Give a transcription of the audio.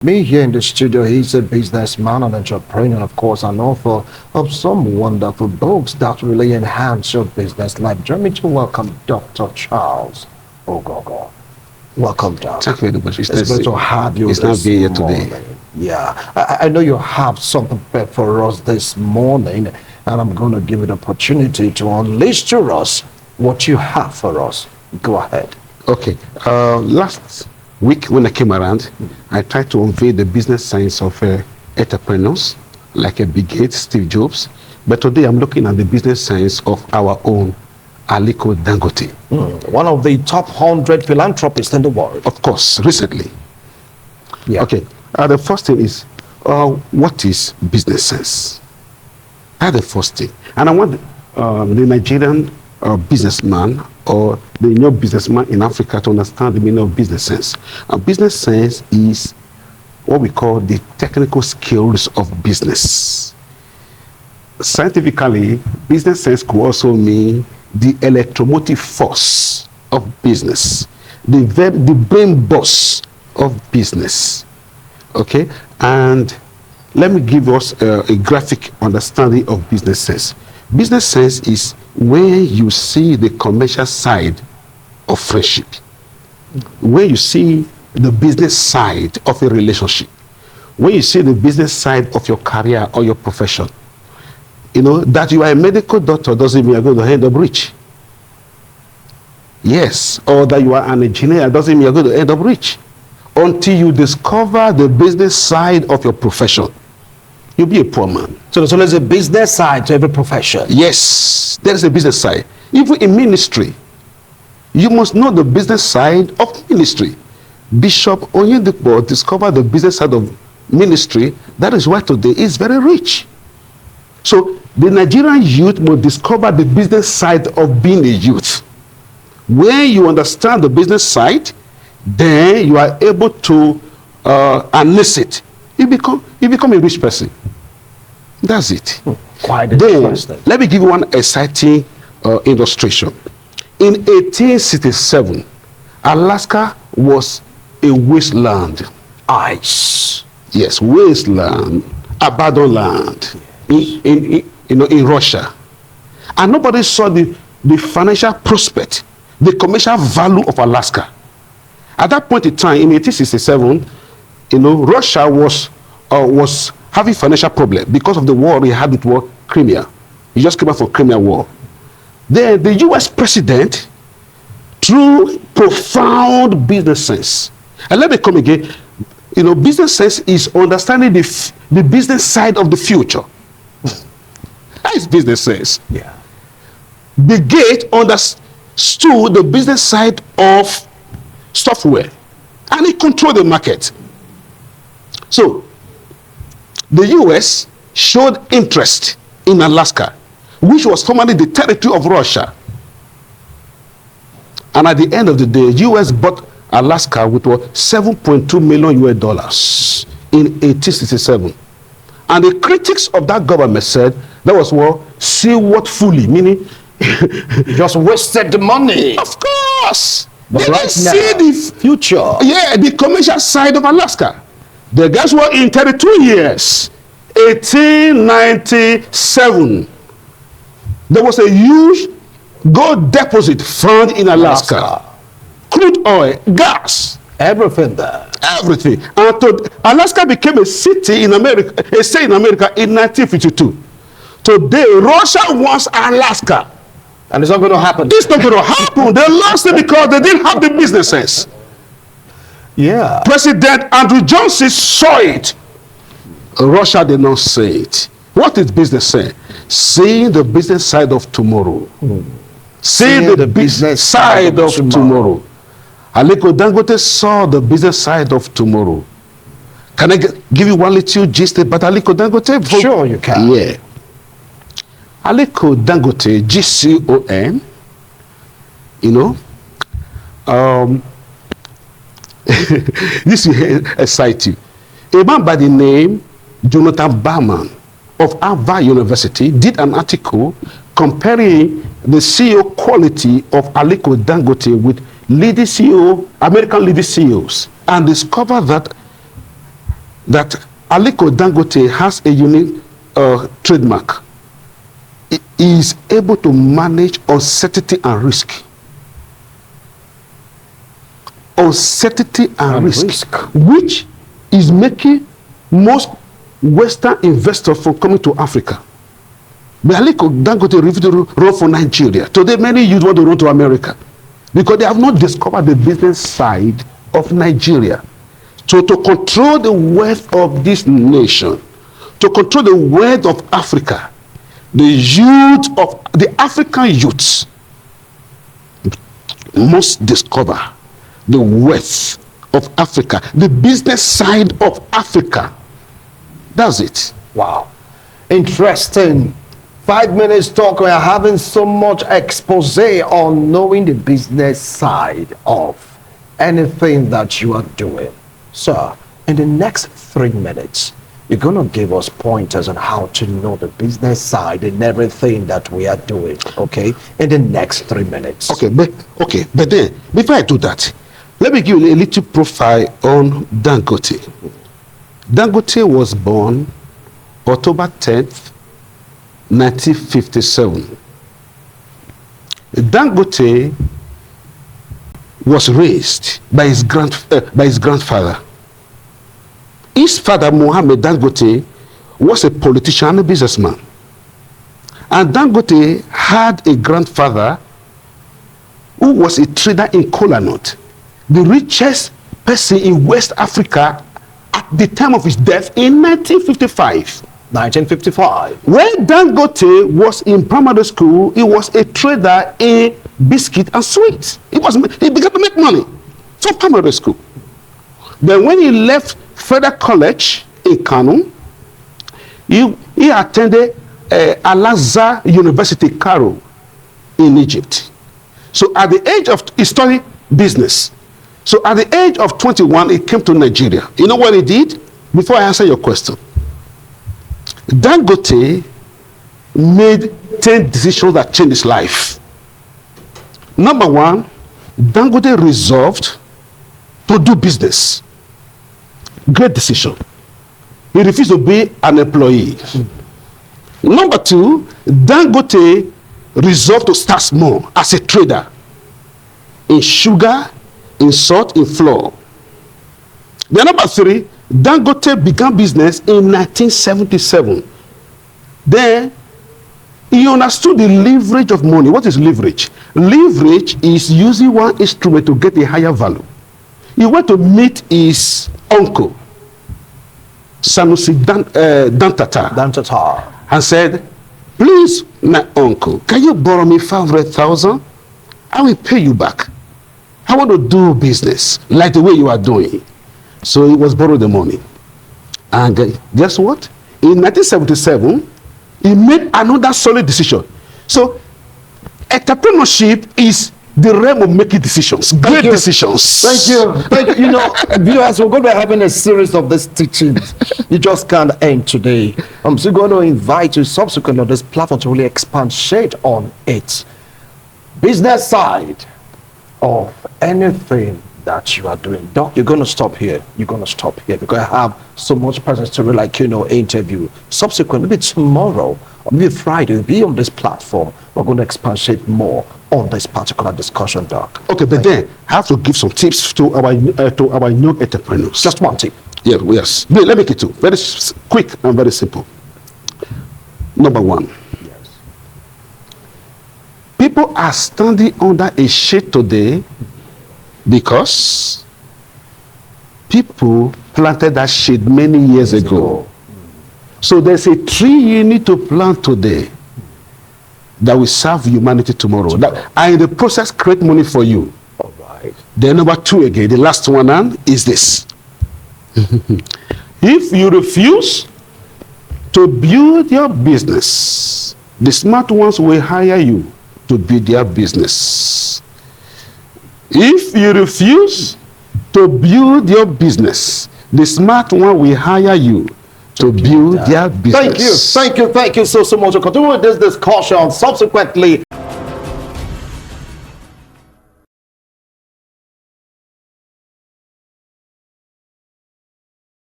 Me here in the studio, he's a businessman, an entrepreneur, of course, an author of some wonderful books that really enhance your business life. Join me to welcome Dr. Charles Ogogo. Welcome, Doctor. Thank you very much. It's good to have you it's not this being here morning. today. Yeah, I know you have something prepared for us this morning, and I'm going to give you the opportunity to unleash to us what you have for us. Go ahead. Okay. Last week when I came around, I tried to unveil the business science of entrepreneurs, like a Bill Gates, Steve Jobs. But today I'm looking at the business science of our own Aliko Dangote. One of the top 100 philanthropists in the world. Of course, recently. Yeah. Okay. The first thing is, what is business sense? That's the first thing. And I want the Nigerian businessman or the new businessman in Africa to understand the meaning of business sense. Business sense is what we call the technical skills of business. Scientifically, business sense could also mean the electromotive force of business, the brain boss of business. Okay, and let me give us a graphic understanding of business sense. Business sense is when you see the commercial side of friendship, when you see the business side of a relationship, when you see the business side of your career or your profession. You know, that you are a medical doctor doesn't mean you're going to end up rich. Yes, or that you are an engineer doesn't mean you're going to end up rich. Until you discover the business side of your profession, you'll be a poor man. So there's a business side to every profession. Yes, there is a business side. Even in ministry, you must know the business side of ministry. Bishop Oyedepo discovered the business side of ministry. That is why today is very rich. So the Nigerian youth must discover the business side of being a youth. When you understand the business side, then you are able to harness it. You become a rich person. That's it. Quite interesting. Then, let me give you one exciting illustration. In 1867, Alaska was a wasteland. Ice. Yes, wasteland, abandoned land in Russia. And nobody saw the financial prospect, the commercial value of Alaska. At that point in time, in 1867, Russia was having financial problem because of the war we had with Crimea. He just came out from Crimea War. Then the U.S. president, through profound business sense, and let me come again, business sense is understanding the business side of the future. That is business sense. Yeah. Bill Gates understood the business side of software, and he controlled the market. So the US showed interest in Alaska, which was formerly the territory of Russia. And at the end of the day, US bought Alaska with $7.2 million in 1867. And the critics of that government said that was see what fully, meaning just wasted the money. Of course. But they right didn't now, see the future. Yeah, the commercial side of Alaska. The guys were in 32 years, 1897. There was a huge gold deposit found in Alaska. Crude oil, gas. Everything there. Everything. And Alaska became a city in America, a state in America in 1952. Today, Russia wants Alaska. And it's not going to happen. It's not going to happen. They lost it because they didn't have the business sense. Yeah. President Andrew Johnson saw it. Russia did not say it. What is business sense? Seeing the business side of tomorrow. Seeing the business side of tomorrow. Aliko Dangote saw the business side of tomorrow. Can I give you one little gist about Aliko Dangote? Sure, you can. Yeah. Aliko Dangote, GCON, this will excite you. A man by the name Jonathan Barman of Harvard University did an article comparing the CEO quality of Aliko Dangote with leading CEO, American leading CEOs, and discovered that that Aliko Dangote has a unique trademark. He is able to manage uncertainty and risk. Uncertainty and risk, which is making most Western investors from coming to Africa. But Aliko Dangote refused to run for Nigeria. Today, many youth want to run to America because they have not discovered the business side of Nigeria. So to control the wealth of this nation, to control the wealth of Africa, the African youths must discover the wealth of Africa, the business side of Africa. That's it. Wow. Interesting. 5 minutes talk. We are having so much expose on knowing the business side of anything that you are doing. Sir, in the next 3 minutes, you're going to give us pointers on how to know the business side and everything that we are doing, okay? In the next 3 minutes. Okay, but then, before I do that, let me give you a little profile on Dangote. Dangote was born October 10th, 1957. Dangote was raised by his grandfather. His father, Mohammed Dangote, was a politician and a businessman. And Dangote had a grandfather who was a trader in kola nut, the richest person in West Africa at the time of his death in 1955. 1955. When Dangote was in primary school, he was a trader in biscuit and sweets. He began to make money from primary school. Then when he left Federal College in Kano, he attended Al-Azhar University, Cairo, in Egypt. So at the age of, he studied business. So at the age of 21, he came to Nigeria. You know what he did? Before I answer your question, Dangote made 10 decisions that changed his life. Number one, Dangote resolved to do business. Great decision. He refused to be an employee. Number two, Dangote resolved to start small as a trader in sugar, in salt, in flour. Then number three, Dangote began business in 1977. Then he understood the leverage of money. What is leverage? Leverage is using one instrument to get a higher value. He went to meet his uncle, Sanusi Dantata, and said, please, my uncle, can you borrow me 500,000? I will pay you back. I want to do business like the way you are doing. So he was borrowed the money. And guess what? In 1977, he made another solid decision. So entrepreneurship is the realm of making decisions, great decisions. Thank you. Thank you. You know, viewers, we're going to be having a series of these teachings. You just can't end today. I'm still going to invite you subsequently on this platform to really expand shade on it. Business side of anything that you are doing. Doc, you're going to stop here. You're going to stop here because I have so much presence to really, interview. Subsequently, maybe tomorrow or maybe Friday, we'll be on this platform. We're going to expatiate more on this particular discussion, Doc. Okay, but then I have to give some tips to our young entrepreneurs. Just one tip. Yeah, yes. Let me make it two. Very quick and very simple. Number one. Yes. People are standing under a shade today because people planted that shade many years ago. So there's a tree you need to plant today that will serve humanity tomorrow. That, and in the process, create money for you. All right. Then number two again, the last one is this. If you refuse to build your business, the smart ones will hire you to build their business. If you refuse to build your business, the smart one will hire you to build their business. Thank you so much. We'll continue with this discussion subsequently.